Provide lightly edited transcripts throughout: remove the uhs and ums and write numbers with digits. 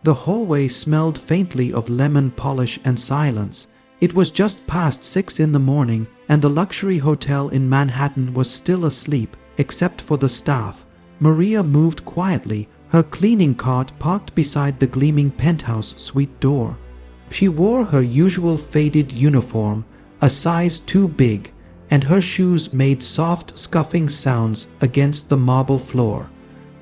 The hallway smelled faintly of lemon polish and silence. It was just past 6 in the morning, and the luxury hotel in Manhattan was still asleep, except for the staff. Maria moved quietly, her cleaning cart parked beside the gleaming penthouse suite door. She wore her usual faded uniform, a size too big, and her shoes made soft, scuffing sounds against the marble floor.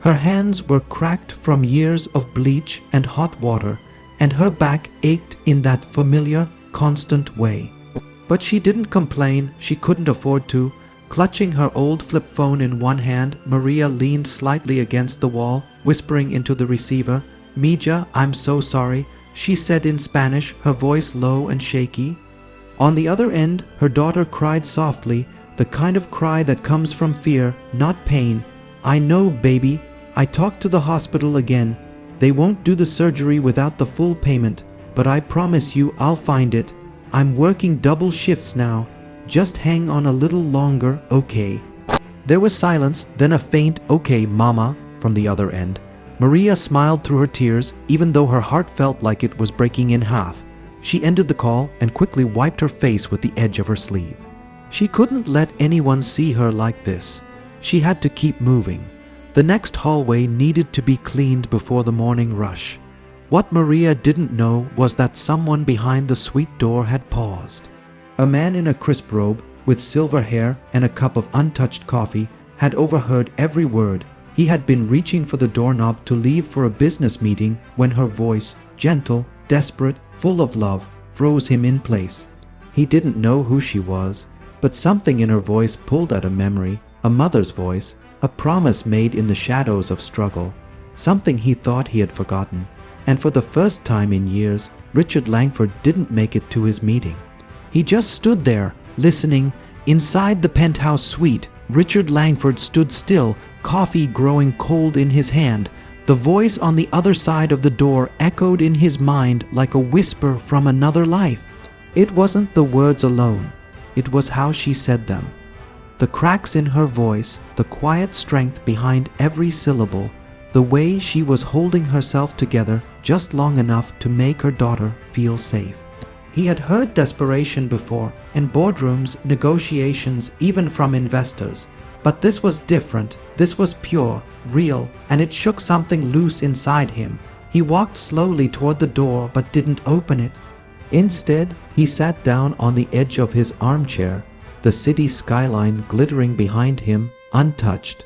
Her hands were cracked from years of bleach and hot water, and her back ached in that familiar, constant way. But she didn't complain, she couldn't afford to. Clutching her old flip phone in one hand, Maria leaned slightly against the wall, whispering into the receiver. "Mija, I'm so sorry," she said in Spanish, her voice low and shaky. On the other end, her daughter cried softly, the kind of cry that comes from fear, not pain. "I know, baby. I talked to the hospital again. They won't do the surgery without the full payment, but I promise you I'll find it. I'm working double shifts now. Just hang on a little longer, okay?" There was silence, then a faint "okay, mama" from the other end. Maria smiled through her tears, even though her heart felt like it was breaking in half. She ended the call and quickly wiped her face with the edge of her sleeve. She couldn't let anyone see her like this. She had to keep moving. The next hallway needed to be cleaned before the morning rush. What Maria didn't know was that someone behind the suite door had paused. A man in a crisp robe, with silver hair and a cup of untouched coffee, had overheard every word. He had been reaching for the doorknob to leave for a business meeting when her voice, gentle, desperate, full of love, froze him in place. He didn't know who she was, but something in her voice pulled at a memory, a mother's voice, a promise made in the shadows of struggle, something he thought he had forgotten. And for the first time in years, Richard Langford didn't make it to his meeting. He just stood there, listening. Inside the penthouse suite, Richard Langford stood still, coffee growing cold in his hand. The voice on the other side of the door echoed in his mind like a whisper from another life. It wasn't the words alone, it was how she said them. The cracks in her voice, the quiet strength behind every syllable, the way she was holding herself together just long enough to make her daughter feel safe. He had heard desperation before, in boardrooms, negotiations, even from investors. But this was different, this was pure, real, and it shook something loose inside him. He walked slowly toward the door but didn't open it. Instead, he sat down on the edge of his armchair, the city skyline glittering behind him, untouched.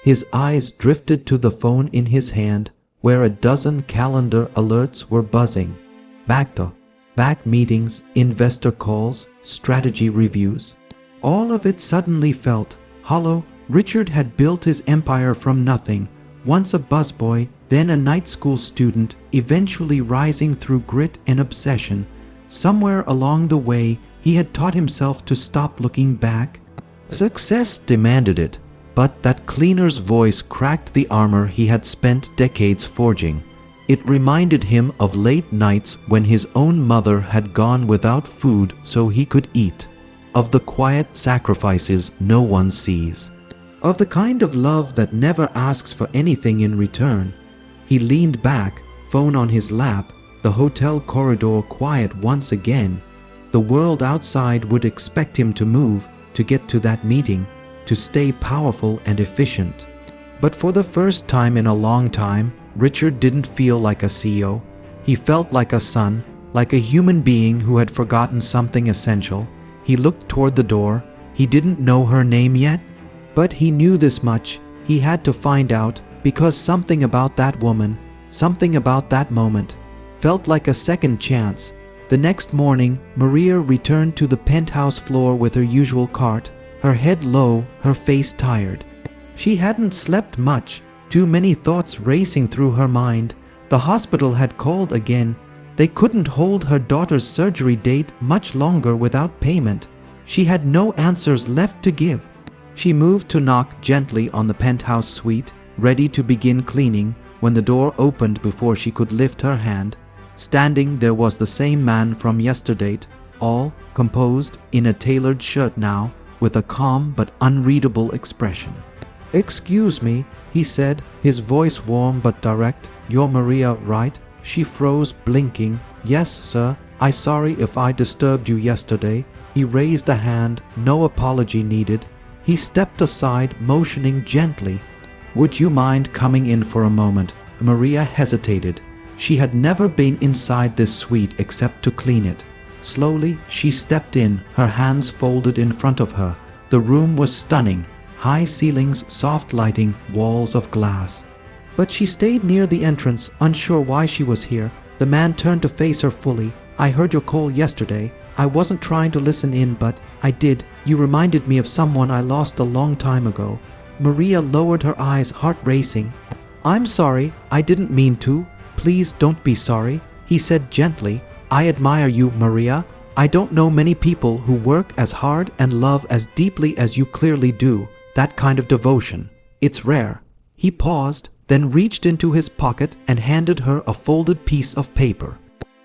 His eyes drifted to the phone in his hand, where a dozen calendar alerts were buzzing. Back meetings, investor calls, strategy reviews. All of it suddenly felt hollow. Richard had built his empire from nothing, once a busboy, then a night school student, eventually rising through grit and obsession. Somewhere along the way, he had taught himself to stop looking back. Success demanded it, but that cleaner's voice cracked the armor he had spent decades forging. It reminded him of late nights when his own mother had gone without food so he could eat, of the quiet sacrifices no one sees, of the kind of love that never asks for anything in return. He leaned back, phone on his lap, the hotel corridor quiet once again. The world outside would expect him to move, to get to that meeting, to stay powerful and efficient. But for the first time in a long time, Richard didn't feel like a CEO. He felt like a son, like a human being who had forgotten something essential. He looked toward the door. He didn't know her name yet, but he knew this much. He had to find out, because something about that woman, something about that moment, felt like a second chance. The next morning, Maria returned to the penthouse floor with her usual cart, her head low, her face tired. She hadn't slept much. Too many thoughts racing through her mind. The hospital had called again. They couldn't hold her daughter's surgery date much longer without payment. She had no answers left to give. She moved to knock gently on the penthouse suite, ready to begin cleaning, when the door opened before she could lift her hand. Standing there was the same man from yesterday, all composed in a tailored shirt now, with a calm but unreadable expression. "Excuse me," he said, his voice warm but direct. "You're Maria, right? She froze, blinking. Yes, sir. I sorry if I disturbed you yesterday. He raised a hand, no apology needed. He stepped aside, motioning gently. Would you mind coming in for a moment? Maria hesitated. She had never been inside this suite except to clean it. Slowly, she stepped in, her hands folded in front of her. The room was stunning. High ceilings, soft lighting, walls of glass. But she stayed near the entrance, unsure why she was here. The man turned to face her fully. I heard your call yesterday. I wasn't trying to listen in, but I did. You reminded me of someone I lost a long time ago. Maria lowered her eyes, heart racing. I'm sorry. I didn't mean to. Please don't be sorry, he said gently. I admire you, Maria. I don't know many people who work as hard and love as deeply as you clearly do. That kind of devotion. It's rare. He paused, then reached into his pocket and handed her a folded piece of paper.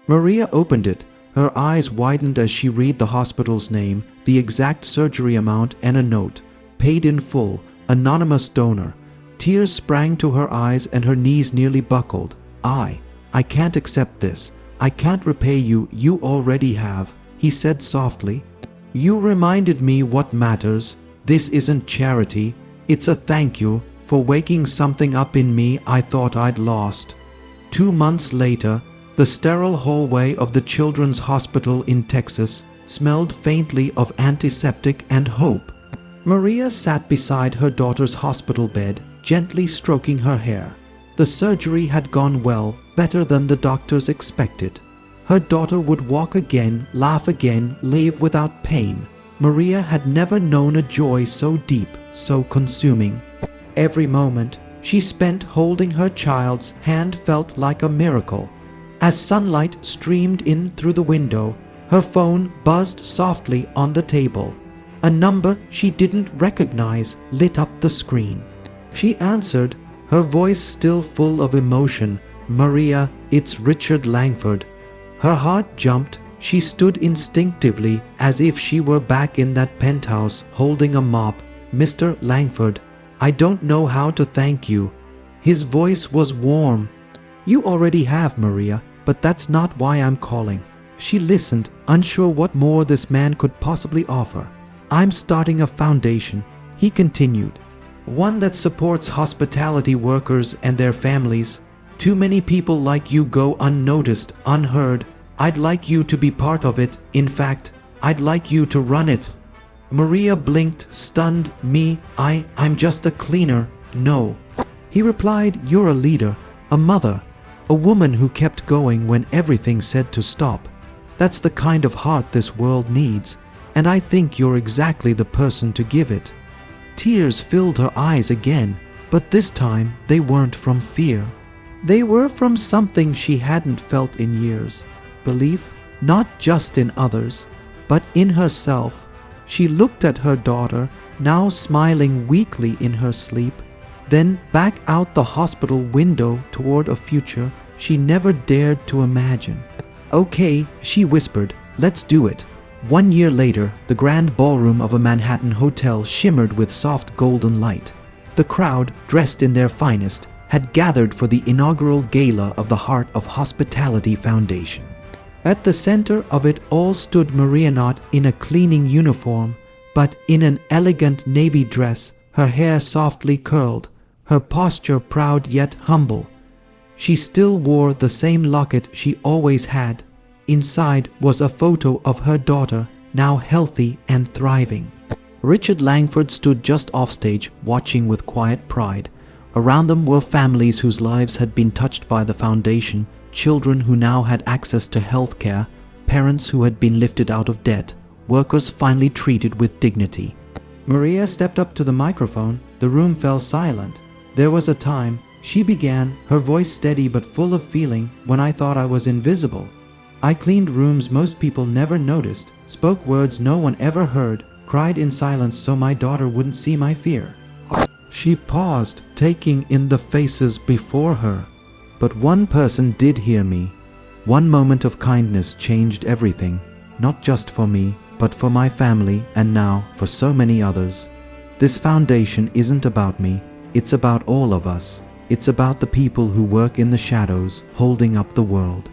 Maria opened it. Her eyes widened as she read the hospital's name, the exact surgery amount, and a note. Paid in full. Anonymous donor. Tears sprang to her eyes and her knees nearly buckled. I can't accept this. I can't repay you. You already have, he said softly. You reminded me what matters. This isn't charity. It's a thank you for waking something up in me I thought I'd lost. 2 months later, the sterile hallway of the Children's Hospital in Texas smelled faintly of antiseptic and hope. Maria sat beside her daughter's hospital bed, gently stroking her hair. The surgery had gone well, better than the doctors expected. Her daughter would walk again, laugh again, live without pain. Maria had never known a joy so deep, so consuming. Every moment she spent holding her child's hand felt like a miracle. As sunlight streamed in through the window, her phone buzzed softly on the table. A number she didn't recognize lit up the screen. She answered, her voice still full of emotion. Maria, it's Richard Langford. Her heart jumped. She stood instinctively as if she were back in that penthouse holding a mop. Mr. Langford, I don't know how to thank you. His voice was warm. You already have, Maria, but that's not why I'm calling. She listened, unsure what more this man could possibly offer. I'm starting a foundation, he continued. One that supports hospitality workers and their families. Too many people like you go unnoticed, unheard. I'd like you to be part of it. In fact, I'd like you to run it. Maria blinked, stunned. Me, I'm just a cleaner. No. He replied, you're a leader, a mother, a woman who kept going when everything said to stop. That's the kind of heart this world needs, and I think you're exactly the person to give it. Tears filled her eyes again, but this time they weren't from fear. They were from something she hadn't felt in years. Belief, not just in others, but in herself. She looked at her daughter, now smiling weakly in her sleep, then back out the hospital window toward a future she never dared to imagine. Okay, she whispered, let's do it. 1 year later, the grand ballroom of a Manhattan hotel shimmered with soft golden light. The crowd, dressed in their finest, had gathered for the inaugural gala of the Heart of Hospitality Foundation. At the center of it all stood Maria, not in a cleaning uniform, but in an elegant navy dress, her hair softly curled, her posture proud yet humble. She still wore the same locket she always had. Inside was a photo of her daughter, now healthy and thriving. Richard Langford stood just offstage, watching with quiet pride. Around them were families whose lives had been touched by the foundation, children who now had access to health care, parents who had been lifted out of debt, workers finally treated with dignity. Maria stepped up to the microphone. The room fell silent. There was a time, she began, her voice steady but full of feeling, when I thought I was invisible. I cleaned rooms most people never noticed, spoke words no one ever heard, cried in silence so my daughter wouldn't see my fear. She paused, taking in the faces before her. But one person did hear me. One moment of kindness changed everything, not just for me, but for my family and now for so many others. This foundation isn't about me, it's about all of us. It's about the people who work in the shadows, holding up the world."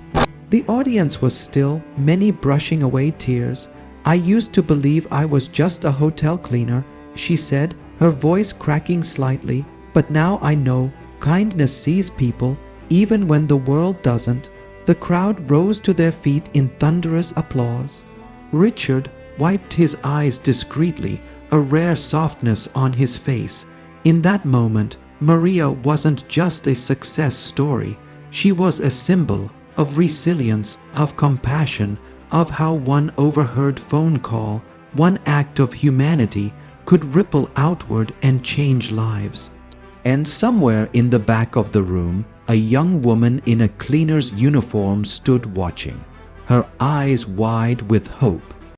The audience was still, many brushing away tears. "I used to believe I was just a hotel cleaner," she said, her voice cracking slightly. "But now I know kindness sees people, even when the world doesn't." The crowd rose to their feet in thunderous applause. Richard wiped his eyes discreetly, a rare softness on his face. In that moment, Maria wasn't just a success story. She was a symbol of resilience, of compassion, of how one overheard phone call, one act of humanity, could ripple outward and change lives. And somewhere in the back of the room, a young woman in a cleaner's uniform stood watching, her eyes wide with hope.